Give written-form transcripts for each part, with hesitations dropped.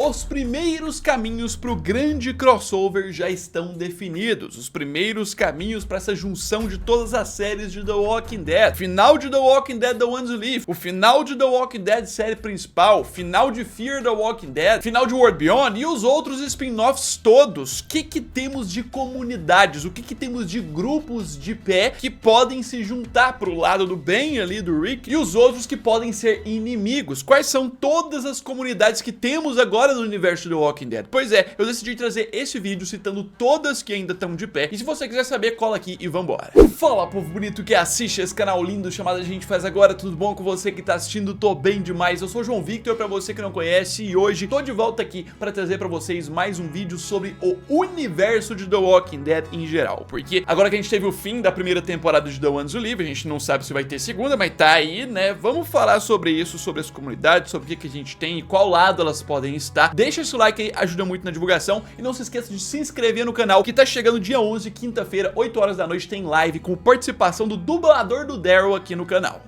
os primeiros caminhos para o grande crossover já estão definidos. Os primeiros caminhos para essa junção de todas as séries de The Walking Dead. Final de The Walking Dead The Ones Who Live, o final de The Walking Dead série principal, final de Fear the Walking Dead, final de World Beyond e os outros spin-offs todos. O que temos de comunidades, o que temos de grupos de pé que podem se juntar pro lado do bem ali do Rick e os outros que podem ser inimigos? Quais são todas as comunidades que temos agora no universo de The Walking Dead? Pois é, eu decidi trazer esse vídeo citando todas que ainda estão de pé. E se você quiser saber, cola aqui e vambora. Fala, povo bonito que assiste esse canal lindo chamado A Gente Faz Agora. Tudo bom com você que tá assistindo? Tô bem demais. Eu sou o João Victor, pra você que não conhece, e hoje tô de volta aqui pra trazer pra vocês mais um vídeo sobre o universo de The Walking Dead em geral. Porque agora que a gente teve o fim da primeira temporada de The Ones Who Live, a gente não sabe se vai ter segunda, mas tá aí, né? Vamos falar sobre isso, sobre as comunidades, sobre o que a gente tem e qual lado elas podem estar. Deixa esse like aí, ajuda muito na divulgação. E não se esqueça de se inscrever no canal, que tá chegando dia 11, quinta-feira, 8 horas da noite, tem live com participação do dublador do Daryl aqui no canal.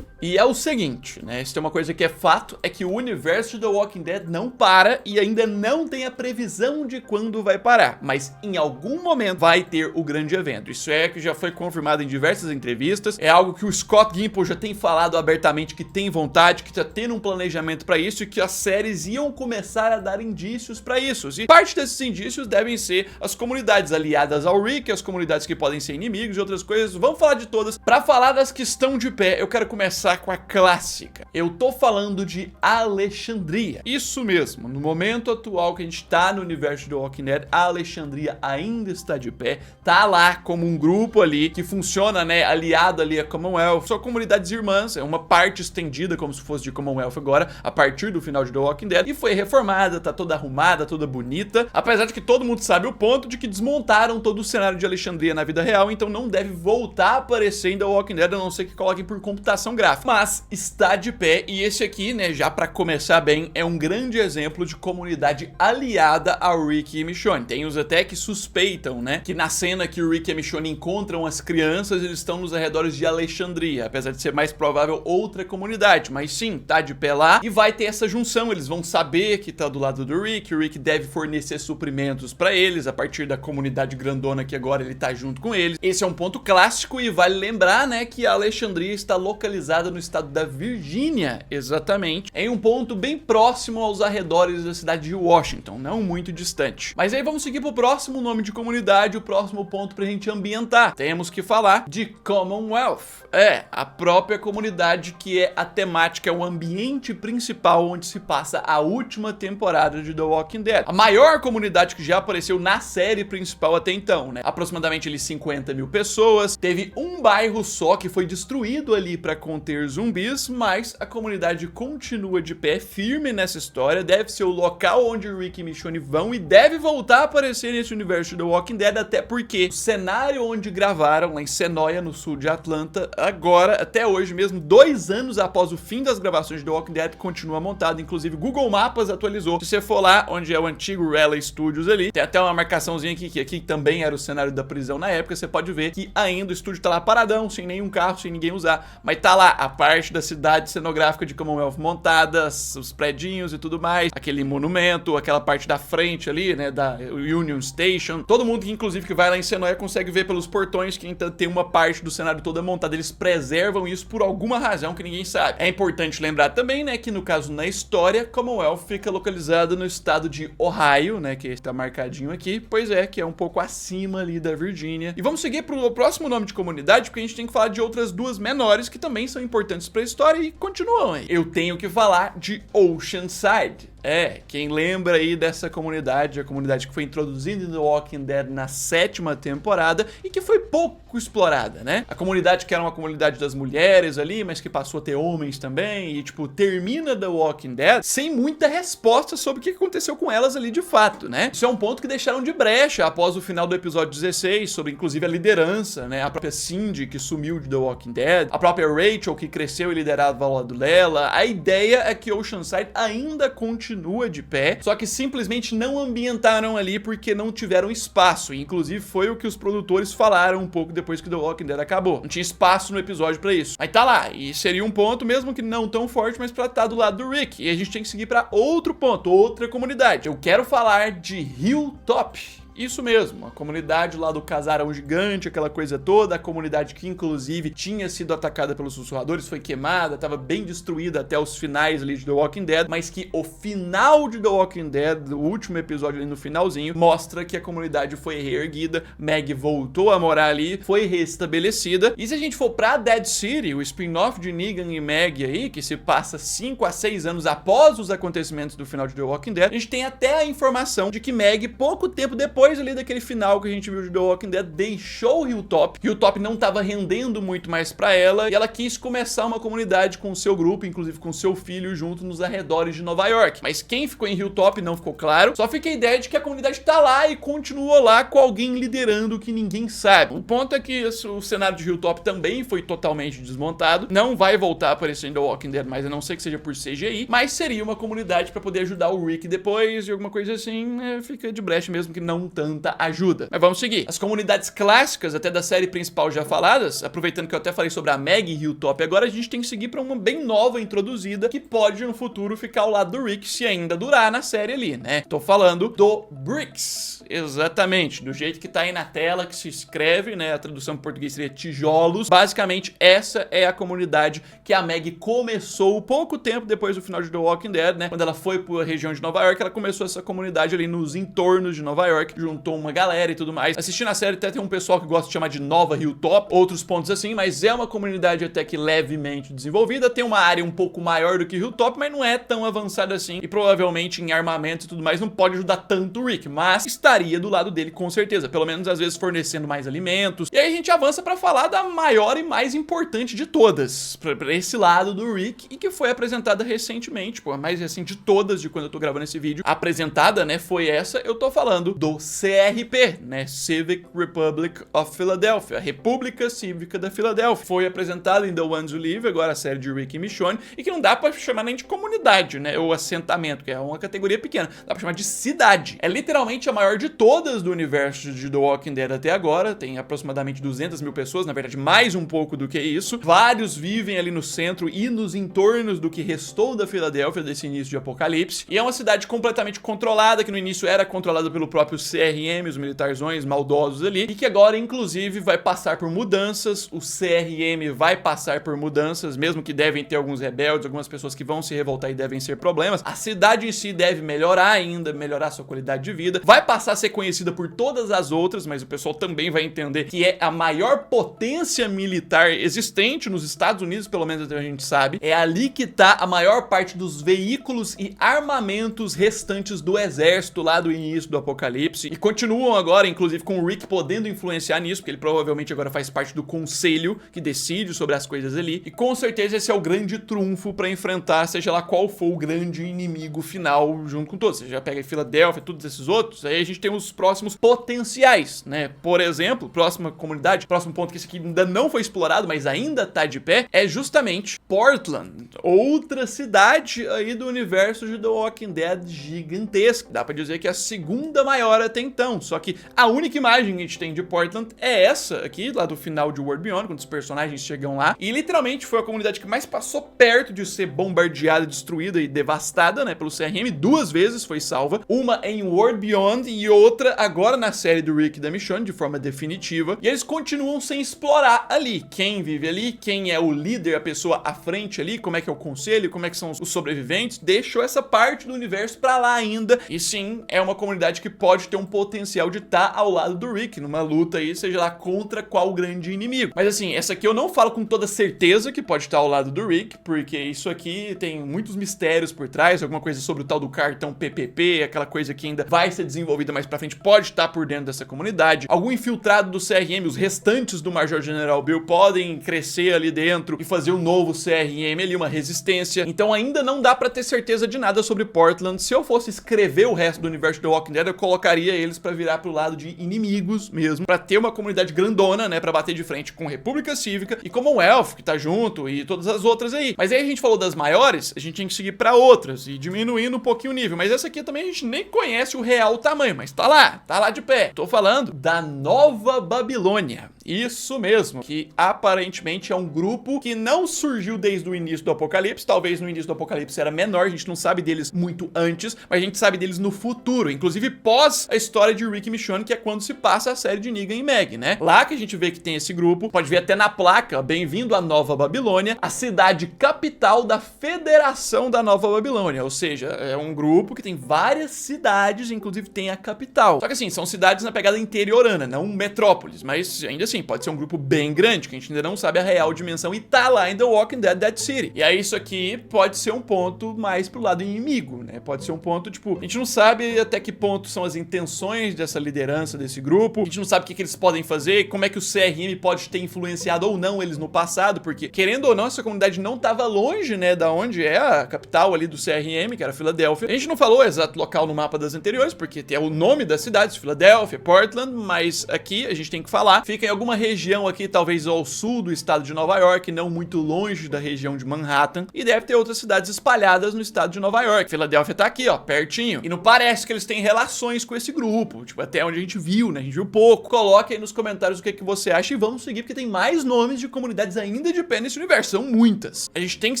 E é o seguinte, né, se tem uma coisa que é fato, é que o universo de The Walking Dead não para e ainda não tem a previsão de quando vai parar, mas em algum momento vai ter o grande evento. Isso é que já foi confirmado em diversas entrevistas, é algo que o Scott Gimple já tem falado abertamente que tem vontade, que tá tendo um planejamento pra isso e que as séries iam começar a dar indícios pra isso. E parte desses indícios devem ser as comunidades aliadas ao Rick, as comunidades que podem ser inimigos e outras coisas. Vamos falar de todas. Pra falar das que estão de pé, eu quero começar com a clássica. Eu tô falando de Alexandria. Isso mesmo, no momento atual que a gente tá no universo do Walking Dead, a Alexandria ainda está de pé, tá lá como um grupo ali que funciona, né, aliado ali a Commonwealth. São comunidades irmãs, é uma parte estendida como se fosse de Commonwealth agora, a partir do final de The Walking Dead, e foi reformada, tá toda arrumada, toda bonita, apesar de que todo mundo sabe o ponto de que desmontaram todo o cenário de Alexandria na vida real, então não deve voltar a aparecer em The Walking Dead, a não ser que coloquem por computação gráfica. Mas está de pé, e esse aqui, né, já pra começar bem, é um grande exemplo de comunidade aliada ao Rick e Michonne. Tem os até que suspeitam, né, que na cena que o Rick e a Michonne encontram as crianças, eles estão nos arredores de Alexandria, apesar de ser mais provável outra comunidade, mas sim, tá de pé lá, e vai ter essa junção, eles vão saber que tá do lado do Rick, o Rick deve fornecer suprimentos pra eles, a partir da comunidade grandona que agora ele tá junto com eles. Esse é um ponto clássico, e vale lembrar, né, que a Alexandria está localizada no estado da Virgínia, exatamente, em um ponto bem próximo aos arredores da cidade de Washington, não muito distante. Mas aí vamos seguir pro próximo nome de comunidade, o próximo ponto pra gente ambientar. Temos que falar de Commonwealth. É, a própria comunidade que é a temática, é o ambiente principal onde se passa a última temporada de The Walking Dead. A maior comunidade que já apareceu na série principal até então, né? Aproximadamente ali 50 mil pessoas. Teve um bairro só que foi destruído ali pra conter zumbis, mas a comunidade continua de pé, firme nessa história, deve ser o local onde Rick e Michonne vão e deve voltar a aparecer nesse universo de The Walking Dead, até porque o cenário onde gravaram, lá em Senoia, no sul de Atlanta, agora, até hoje mesmo, 2 anos após o fim das gravações de The Walking Dead, continua montado, inclusive Google Maps atualizou. Se você for lá, onde é o antigo Raleigh Studios ali, tem até uma marcaçãozinha aqui, que aqui também era o cenário da prisão na época, você pode ver que ainda o estúdio tá lá paradão, sem nenhum carro, sem ninguém usar, mas tá lá a parte da cidade cenográfica de Commonwealth montada, os predinhos e tudo mais, aquele monumento, aquela parte da frente ali, né, da Union Station. Todo mundo que inclusive que vai lá em Senoia consegue ver pelos portões que ainda tem uma parte do cenário toda montada. Eles preservam isso por alguma razão que ninguém sabe. É importante lembrar também, né, que no caso na história, Commonwealth fica localizado no estado de Ohio, né, que está marcadinho aqui, pois é, que é um pouco acima ali da Virgínia. E vamos seguir pro próximo nome de comunidade, porque a gente tem que falar de outras duas menores que também são importantes pra história e continuam aí. Eu tenho que falar de Oceanside. É, quem lembra aí dessa comunidade, a comunidade que foi introduzida em The Walking Dead na 7ª temporada e que foi pouco explorada, né? A comunidade que era uma comunidade das mulheres ali, mas que passou a ter homens também e, tipo, termina The Walking Dead sem muita resposta sobre o que aconteceu com elas ali de fato, né? Isso é um ponto que deixaram de brecha após o final do episódio 16, sobre inclusive a liderança, né? A própria Cindy, que sumiu de The Walking Dead, a própria Rachel, que cresceu e liderava ao lado dela. A ideia é que Oceanside ainda continua continua de pé, só que simplesmente não ambientaram ali porque não tiveram espaço, e inclusive foi o que os produtores falaram um pouco depois que The Walking Dead acabou. Não tinha espaço no episódio pra isso. Mas tá lá, e seria um ponto, mesmo que não tão forte, mas pra estar do lado do Rick. E a gente tem que seguir pra outro ponto, outra comunidade. Eu quero falar de Hilltop. Isso mesmo, a comunidade lá do casarão gigante, aquela coisa toda, a comunidade que inclusive tinha sido atacada pelos sussurradores, foi queimada, tava bem destruída até os finais ali de The Walking Dead, mas que o final de The Walking Dead, o último episódio ali no finalzinho, mostra que a comunidade foi reerguida, Maggie voltou a morar ali, foi restabelecida. E se a gente for pra Dead City, o spin-off de Negan e Maggie aí, que se passa 5 a 6 anos após os acontecimentos do final de The Walking Dead, a gente tem até a informação de que Maggie, pouco tempo depois ali daquele final que a gente viu de The Walking Dead, deixou Hilltop. Hilltop não estava rendendo muito mais pra ela e ela quis começar uma comunidade com o seu grupo, inclusive com seu filho, junto nos arredores de Nova York. Mas quem ficou em Hilltop não ficou claro, só fica a ideia de que a comunidade tá lá e continuou lá com alguém liderando que ninguém sabe. O ponto é que o cenário de Hilltop também foi totalmente desmontado, não vai voltar a aparecer em The Walking Dead, mas a não ser que seja por CGI, mas seria uma comunidade pra poder ajudar o Rick depois e alguma coisa assim, fica de brecha mesmo que não tanta ajuda. Mas vamos seguir. As comunidades clássicas, até da série principal já faladas, aproveitando que eu até falei sobre a Maggie e Hilltop, agora a gente tem que seguir pra uma bem nova introduzida, que pode no futuro ficar ao lado do Rick, se ainda durar na série ali, né? Tô falando do Bricks. Exatamente, do jeito que tá aí na tela, que se escreve, né? A tradução em português seria tijolos. Basicamente, essa é a comunidade que a Maggie começou pouco tempo depois do final de The Walking Dead, né? Quando ela foi pra região de Nova York, ela começou essa comunidade ali nos entornos de Nova York, juntou uma galera e tudo mais. Assistindo a série até tem um pessoal que gosta de chamar de Nova Hilltop, outros pontos assim, mas é uma comunidade até que levemente desenvolvida, tem uma área um pouco maior do que Hilltop, mas não é tão avançada assim, e provavelmente em armamento e tudo mais não pode ajudar tanto o Rick, mas estaria do lado dele com certeza, pelo menos às vezes fornecendo mais alimentos. E aí a gente avança pra falar da maior e mais importante de todas, pra esse lado do Rick, e que foi apresentada recentemente, pô, a mais recente de todas de quando eu tô gravando esse vídeo, apresentada, né, foi essa, eu tô falando do CRP, né, Civic Republic of Philadelphia, a República Cívica da Filadélfia. Foi apresentado em The Ones Who Live, agora a série de Rick e Michonne, e que não dá pra chamar nem de comunidade, né, ou assentamento, que é uma categoria pequena, dá pra chamar de cidade. É literalmente a maior de todas do universo de The Walking Dead até agora, tem aproximadamente 200 mil pessoas, na verdade mais um pouco do que isso. Vários vivem ali no centro e nos entornos do que restou da Filadélfia desse início de apocalipse, e é uma cidade completamente controlada, que no início era controlada pelo próprio CRM, os militarzões maldosos ali, e que agora inclusive vai passar por mudanças, o CRM vai passar por mudanças, mesmo que devem ter alguns rebeldes, algumas pessoas que vão se revoltar e devem ser problemas. A cidade em si deve melhorar ainda, melhorar sua qualidade de vida, vai passar a ser conhecida por todas as outras, mas o pessoal também vai entender que é a maior potência militar existente nos Estados Unidos, pelo menos até a gente sabe, é ali que tá a maior parte dos veículos e armamentos restantes do exército lá do início do apocalipse, e continuam agora, inclusive com o Rick podendo influenciar nisso, porque ele provavelmente agora faz parte do conselho que decide sobre as coisas ali, e com certeza esse é o grande trunfo pra enfrentar, seja lá qual for o grande inimigo final junto com todos. Você já pega Filadélfia, todos esses outros, aí a gente tem os próximos potenciais, né? Por exemplo, próxima comunidade, próximo ponto que esse aqui ainda não foi explorado, mas ainda tá de pé, é justamente Portland, outra cidade aí do universo de The Walking Dead gigantesca. Dá pra dizer que é a segunda maior até então, só que a única imagem que a gente tem de Portland é essa aqui, lá do final de World Beyond, quando os personagens chegam lá, e literalmente foi a comunidade que mais passou perto de ser bombardeada, destruída e devastada, né, pelo CRM, 2 vezes foi salva, uma em World Beyond e outra agora na série do Rick e da Michonne, de forma definitiva, e eles continuam sem explorar ali, quem vive ali, quem é o líder, a pessoa à frente ali, como é que é o conselho, como é que são os sobreviventes, deixou essa parte do universo pra lá ainda, e sim, é uma comunidade que pode ter um potencial de estar ao lado do Rick, numa luta aí, seja lá contra qual grande inimigo. Mas assim, essa aqui eu não falo com toda certeza que pode estar ao lado do Rick, porque isso aqui tem muitos mistérios por trás, alguma coisa sobre o tal do cartão PPP, aquela coisa que ainda vai ser desenvolvida mais pra frente, pode estar por dentro dessa comunidade. Algum infiltrado do CRM, os restantes do Major General Bill podem crescer ali dentro e fazer um novo CRM ali, uma resistência. Então ainda não dá pra ter certeza de nada sobre Portland. Se eu fosse escrever o resto do universo The Walking Dead, eu colocaria eles pra virar pro lado de inimigos mesmo, pra ter uma comunidade grandona, né, pra bater de frente com República Cívica e Commonwealth, que tá junto, e todas as outras aí. Mas aí a gente falou das maiores, a gente tem que seguir pra outras e diminuindo um pouquinho o nível. Mas essa aqui também a gente nem conhece o real tamanho, mas tá lá de pé. Tô falando da Nova Babilônia. Isso mesmo, que aparentemente é um grupo que não surgiu desde o início do Apocalipse. Talvez no início do Apocalipse era menor, a gente não sabe deles muito antes, mas a gente sabe deles no futuro, inclusive pós a história de Rick e Michonne, que é quando se passa a série de Negan e Meg, né? Lá que a gente vê que tem esse grupo, pode ver até na placa, bem-vindo à Nova Babilônia, a cidade capital da Federação da Nova Babilônia, ou seja, é um grupo que tem várias cidades, inclusive tem a capital. Só que assim, são cidades na pegada interiorana, não metrópoles, mas ainda assim, pode ser um grupo bem grande, que a gente ainda não sabe a real dimensão e tá lá em The Walking Dead Dead City. E aí isso aqui pode ser um ponto mais pro lado inimigo, né? Pode ser um ponto, tipo, a gente não sabe até que ponto são as intenções dessa liderança desse grupo, a gente não sabe o que eles podem fazer, como é que o CRM pode ter influenciado ou não eles no passado, porque, querendo ou não, essa comunidade não tava longe, né, da onde é a capital ali do CRM, que era Filadélfia. A gente não falou o exato local no mapa das anteriores, porque tem o nome das cidades, Filadélfia, Portland, mas aqui a gente tem que falar, fica em alguma região aqui, talvez ao sul do estado de Nova York, não muito longe da região de Manhattan, e deve ter outras cidades espalhadas no estado de Nova York. Filadélfia tá aqui, ó, pertinho, e não parece que eles têm relações com esse grupo, tipo, até onde a gente viu, né, a gente viu pouco. Coloque aí nos comentários o que você acha e vamos seguir, porque tem mais nomes de comunidades ainda de pé nesse universo, são muitas. A gente tem que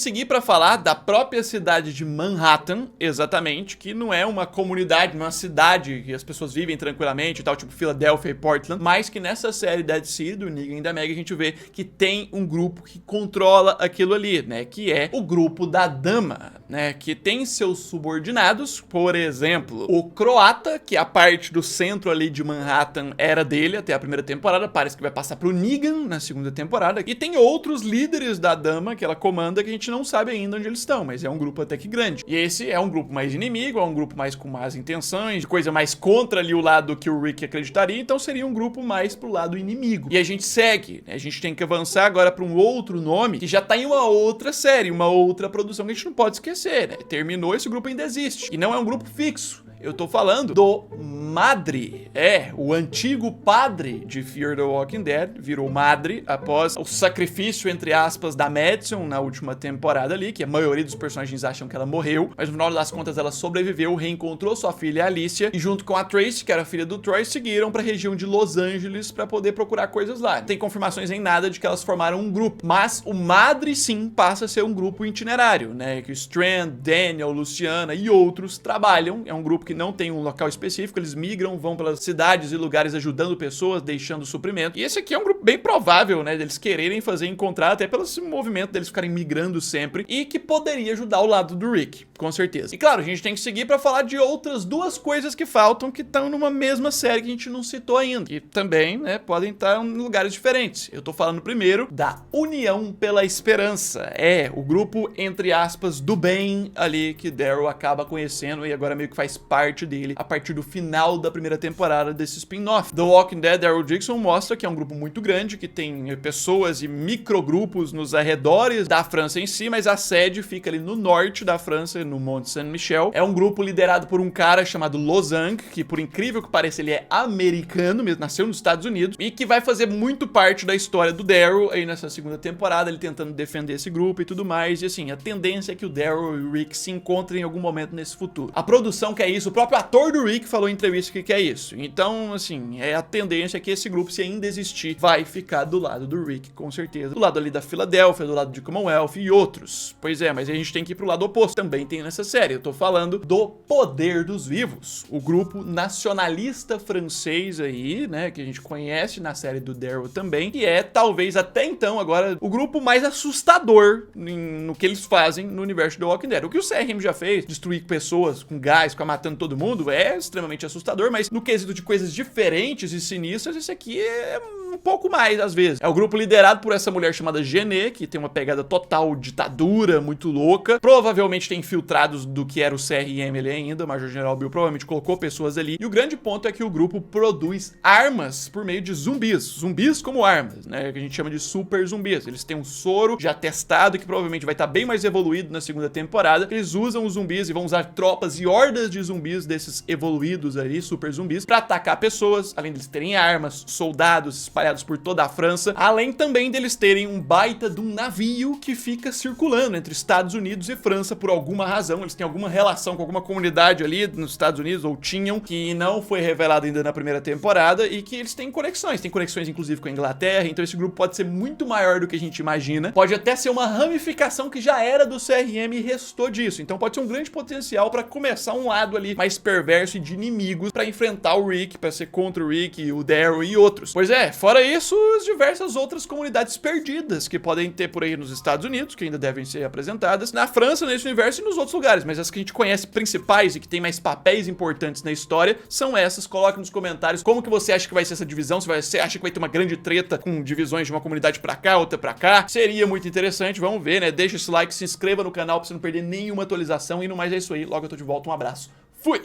seguir pra falar da própria cidade de Manhattan, exatamente, que não é uma comunidade, uma cidade que as pessoas vivem tranquilamente e tal, tipo Filadélfia e Portland, mas que nessa série Dead City, do Negan e da Meg, a gente vê que tem um grupo que controla aquilo ali, né, que é o grupo da Dama, né, que tem seus subordinados, por exemplo, o Croata, que a parte do centro ali de Manhattan era dele até a primeira temporada, parece que vai passar pro Negan na segunda temporada, e tem outros líderes da Dama que ela comanda que a gente não sabe ainda onde eles estão, mas é um grupo até que grande. E esse é um grupo mais inimigo, é um grupo mais com más intenções, coisa mais contra ali o lado que o Rick acreditaria, então seria um grupo mais pro lado inimigo. E a gente segue, né? A gente tem que avançar agora para um outro nome que já tá em uma outra série, uma outra produção que a gente não pode esquecer, né? Terminou, esse grupo ainda existe. E não é um grupo fixo. Eu tô falando do Madre. É, o antigo padre de Fear the Walking Dead virou Madre após o sacrifício, entre aspas, da Madison na última temporada ali, que a maioria dos personagens acham que ela morreu, mas no final das contas ela sobreviveu, reencontrou sua filha Alicia e junto com a Tracy, que era a filha do Troy, seguiram pra região de Los Angeles pra poder procurar coisas lá. Não tem confirmações em nada de que elas formaram um grupo, mas o Madre sim passa a ser um grupo itinerário, né, que o Strand, Daniel, Luciana e outros trabalham, é um grupo que não tem um local específico, eles migram, vão pelas cidades e lugares ajudando pessoas, deixando suprimento. E esse aqui é um grupo bem provável, né, deles quererem fazer encontrar, até pelo movimento deles ficarem migrando sempre, e que poderia ajudar o lado do Rick, com certeza. E claro, a gente tem que seguir pra falar de outras duas coisas que faltam, que estão numa mesma série que a gente não citou ainda, que também, né, podem estar em lugares diferentes. Eu tô falando primeiro da União pela Esperança. É, o grupo, entre aspas, do bem ali, que Daryl acaba conhecendo e agora meio que faz parte dele a partir do final da primeira temporada desse spin-off. The Walking Dead, Daryl Dixon mostra que é um grupo muito grande, que tem pessoas e microgrupos nos arredores da França em si, mas a sede fica ali no norte da França, no Mont Saint-Michel. É um grupo liderado por um cara chamado Lozang, que por incrível que pareça ele é americano, mesmo nasceu nos Estados Unidos, e que vai fazer muito parte da história do Daryl aí nessa segunda temporada, ele tentando defender esse grupo e tudo mais, e assim, a tendência é que o Daryl e o Rick se encontrem em algum momento nesse futuro. A produção quer isso, o próprio ator do Rick falou em entrevista que é isso. Então, assim, a tendência é que esse grupo, se ainda existir, vai ficar do lado do Rick, com certeza. Do lado ali da Filadélfia, do lado de Commonwealth e outros. Pois é, mas a gente tem que ir pro lado oposto. Também tem nessa série. Eu tô falando do Poder dos Vivos. O grupo nacionalista francês aí, né, que a gente conhece na série do Daryl também, que é, talvez, até então, agora, o grupo mais assustador no que eles fazem no universo do Walking Dead. O que o CRM já fez, destruir pessoas com gás, ficar matando todo mundo, é extremamente assustador, mas no quesito de coisas diferentes e sinistras, esse aqui é um pouco mais, às vezes. É o grupo liderado por essa mulher chamada Gené, que tem uma pegada total ditadura, muito louca. Provavelmente tem infiltrados do que era o CRM ali ainda, o Major General Bill provavelmente colocou pessoas ali, e o grande ponto é que o grupo produz armas por meio de zumbis como armas, né, que a gente chama de super zumbis. Eles têm um soro já testado que provavelmente vai estar bem mais evoluído na segunda temporada. Eles usam os zumbis e vão usar tropas e hordas de zumbis desses evoluídos ali, super zumbis, pra atacar pessoas, além deles terem armas, soldados espalhados por toda a França, além também deles terem um baita de um navio que fica circulando entre Estados Unidos e França por alguma razão. Eles têm alguma relação com alguma comunidade ali nos Estados Unidos, ou tinham, que não foi revelado ainda na primeira temporada, e que eles têm conexões inclusive com a Inglaterra. Então esse grupo pode ser muito maior do que a gente imagina, pode até ser uma ramificação que já era do CRM e restou disso. Então pode ser um grande potencial pra começar um lado ali mais perverso e de inimigos pra enfrentar o Rick, pra ser contra o Rick, o Daryl e outros. Pois é, fora isso, as diversas outras comunidades perdidas que podem ter por aí nos Estados Unidos, que ainda devem ser apresentadas, na França, nesse universo e nos outros lugares, mas as que a gente conhece principais e que tem mais papéis importantes na história são essas. Coloque nos comentários como que você acha que vai ser essa divisão, se você acha que vai ter uma grande treta com divisões de uma comunidade pra cá, outra pra cá. Seria muito interessante, vamos ver, né? Deixa esse like, se inscreva no canal pra você não perder nenhuma atualização, e no mais é isso aí, logo eu tô de volta, um abraço, fui!